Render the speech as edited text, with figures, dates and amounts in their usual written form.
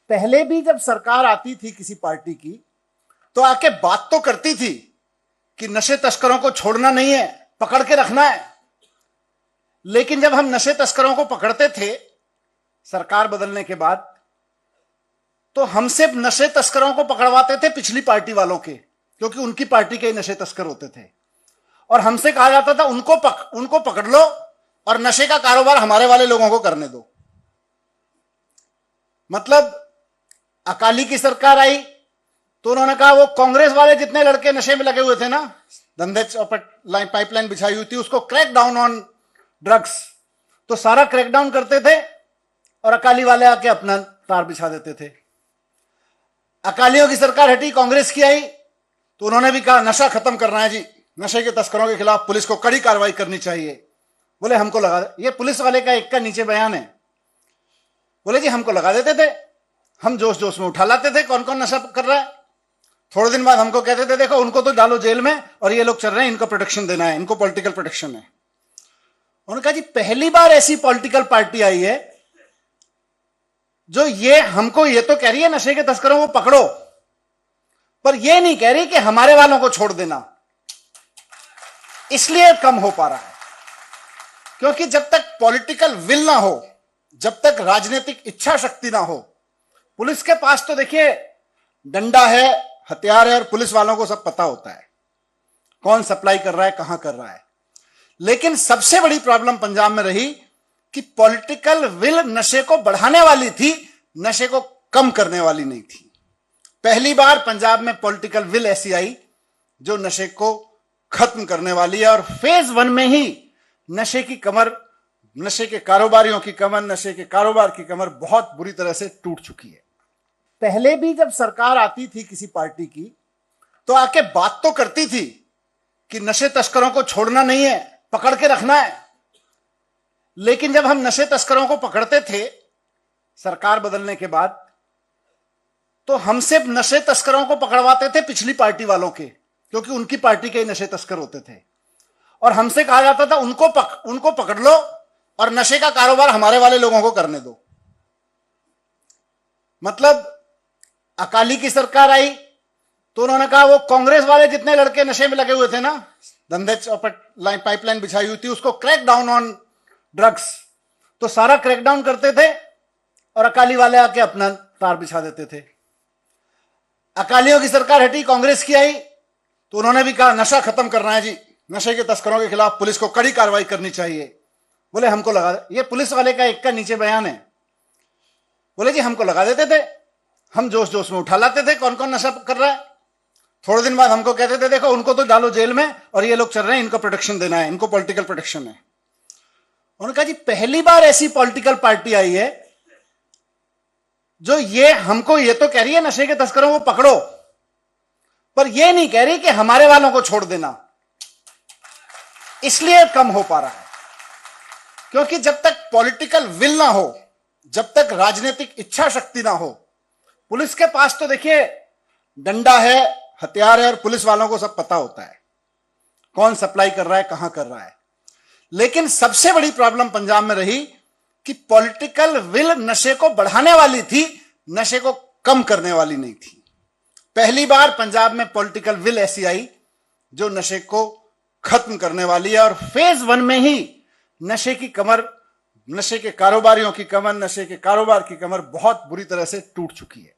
पहले भी जब सरकार आती थी किसी पार्टी की तो आके बात तो करती थी कि नशे तस्करों को छोड़ना नहीं है, पकड़ के रखना है। लेकिन जब हम नशे तस्करों को पकड़ते थे सरकार बदलने के बाद, तो हम सिर्फ नशे तस्करों को पकड़वाते थे पिछली पार्टी वालों के, क्योंकि उनकी पार्टी के ही नशे तस्कर होते थे। और हमसे कहा जाता था उनको पकड़ लो और नशे का कारोबार हमारे वाले लोगों को करने दो। मतलब अकाली की सरकार आई तो उन्होंने कहा वो कांग्रेस वाले जितने लड़के नशे में लगे हुए थे ना, धंधे पाइपलाइन बिछाई हुई थी, उसको क्रैक डाउन ऑन ड्रग्स, तो सारा क्रैकडाउन करते थे और अकाली वाले आके अपना तार बिछा देते थे। अकालियों की सरकार हटी, कांग्रेस की आई तो उन्होंने भी कहा नशा खत्म करना है जी, नशे के तस्करों के खिलाफ पुलिस को कड़ी कार्रवाई करनी चाहिए। बोले हमको लगा, ये पुलिस वाले का एक का नीचे बयान है, बोले जी हमको लगा देते थे, हम जोश जोश में उठा लाते थे कौन कौन नशा कर रहा है। थोड़े दिन बाद हमको कहते थे देखो उनको तो डालो जेल में और ये लोग चल रहे हैं, इनको प्रोटेक्शन देना है, इनको पॉलिटिकल प्रोटेक्शन है। उन्होंने कहा जी पहली बार ऐसी पॉलिटिकल पार्टी आई है जो हमको ये तो कह रही है नशे के तस्करों को पकड़ो, पर ये नहीं कह रही कि हमारे वालों को छोड़ देना। इसलिए कम हो पा रहा है क्योंकि जब तक पॉलिटिकल विल ना हो, जब तक राजनीतिक इच्छा शक्ति ना हो, पुलिस के पास तो देखिए डंडा है, हथियार है और पुलिस वालों को सब पता होता है कौन सप्लाई कर रहा है, कहां कर रहा है। लेकिन सबसे बड़ी प्रॉब्लम पंजाब में रही कि पॉलिटिकल विल नशे को बढ़ाने वाली थी, नशे को कम करने वाली नहीं थी। पहली बार पंजाब में पॉलिटिकल विल ऐसी आई जो नशे को खत्म करने वाली है। और फेज 1 में ही नशे की कमर, नशे के कारोबारियों की कमर, नशे के कारोबार की कमर बहुत बुरी तरह से टूट चुकी है। पहले भी जब सरकार आती थी किसी पार्टी की तो आके बात तो करती थी कि नशे तस्करों को छोड़ना नहीं है, पकड़ के रखना है। लेकिन जब हम नशे तस्करों को पकड़ते थे सरकार बदलने के बाद, तो हम सिर्फ नशे तस्करों को पकड़वाते थे पिछली पार्टी वालों के, क्योंकि उनकी पार्टी के ही नशे तस्कर होते थे। और हमसे कहा जाता था उनको पकड़ लो और नशे का कारोबार हमारे वाले लोगों को करने दो। मतलब अकाली की सरकार आई तो उन्होंने कहा वो कांग्रेस वाले जितने लड़के नशे में लगे हुए थे ना, धंधे पाइपलाइन बिछाई हुई थी, उसको क्रैक डाउन ऑन ड्रग्स, तो सारा क्रैकडाउन करते थे और अकाली वाले आके अपना तार बिछा देते थे। अकालियों की सरकार हटी, कांग्रेस की आई तो उन्होंने भी कहा नशा खत्म करना है जी, नशे के तस्करों के खिलाफ पुलिस को कड़ी कार्रवाई करनी चाहिए। बोले हमको लगा, ये पुलिस वाले का एक का नीचे बयान है, बोले जी हमको लगा देते थे, हम जोश जोश में उठा लाते थे कौन कौन नशा कर रहा है। थोड़े दिन बाद हमको कहते थे देखो उनको तो डालो जेल में और ये लोग चल रहे हैं, इनको प्रोटेक्शन देना है, इनको पॉलिटिकल प्रोटेक्शन है। उन्होंने कहा जी पहली बार ऐसी पॉलिटिकल पार्टी आई है जो हमको ये तो कह रही है नशे के तस्करों को पकड़ो, पर ये नहीं कह रही कि हमारे वालों को छोड़ देना। इसलिए कम हो पा रहा है क्योंकि जब तक पॉलिटिकल विल ना हो, जब तक राजनीतिक इच्छा शक्ति ना हो, पुलिस के पास तो देखिए डंडा है, हथियार है और पुलिस वालों को सब पता होता है कौन सप्लाई कर रहा है, कहां कर रहा है। लेकिन सबसे बड़ी प्रॉब्लम पंजाब में रही कि पॉलिटिकल विल नशे को बढ़ाने वाली थी, नशे को कम करने वाली नहीं थी। पहली बार पंजाब में पॉलिटिकल विल ऐसी आई जो नशे को खत्म करने वाली है। और फेज 1 में ही नशे की कमर, नशे के कारोबारियों की कमर, नशे के कारोबार की कमर बहुत बुरी तरह से टूट चुकी है।